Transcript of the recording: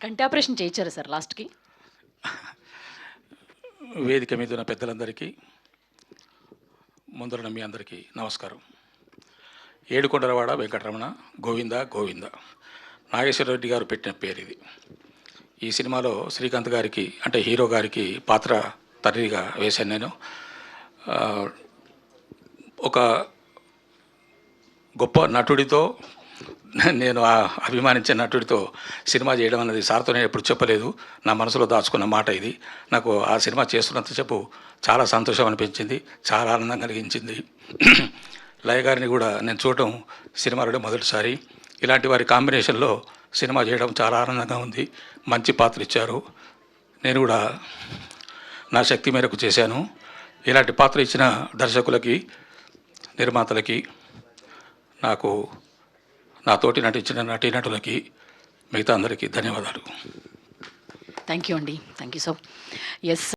కంటి ఆపరేషన్ చేయించారు సార్ లాస్ట్కి. వేదిక మీద ఉన్న పెద్దలందరికీ, ముందర మీ అందరికీ నమస్కారం. ఏడుకొండలవాడ వెంకటరమణ గోవింద గోవింద. నాగేశ్వరరెడ్డి గారు పెట్టిన పేరు ఇది. ఈ సినిమాలో శ్రీకాంత్ గారికి అంటే హీరో గారికి పాత్ర తండ్రిగా వేశాను నేను. ఒక గొప్ప నటుడితో, నేను అభిమానించే నటుడితో సినిమా చేయడం అనేది సార్తో నేను ఎప్పుడు చెప్పలేదు. నా మనసులో దాచుకున్న మాట ఇది. నాకు ఆ సినిమా చేస్తున్నంతసేపు చాలా సంతోషం అనిపించింది, చాలా ఆనందం కలిగించింది. లయ గారిని కూడా నేను చూడటం సినిమాలో మొదటిసారి. ఇలాంటి వారి కాంబినేషన్లో సినిమా చేయడం చాలా ఆనందంగా ఉంది. మంచి పాత్ర ఇచ్చారు. నేను కూడా నా శక్తి మేరకు చేశాను. ఇలాంటి పాత్ర ఇచ్చిన దర్శకులకి, నిర్మాతలకి, నాకు నాతోటి నటించిన నటీనటులకి, మిగతా అందరికీ ధన్యవాదాలు. థ్యాంక్ యూ అండి. Thank you so. ఎస్.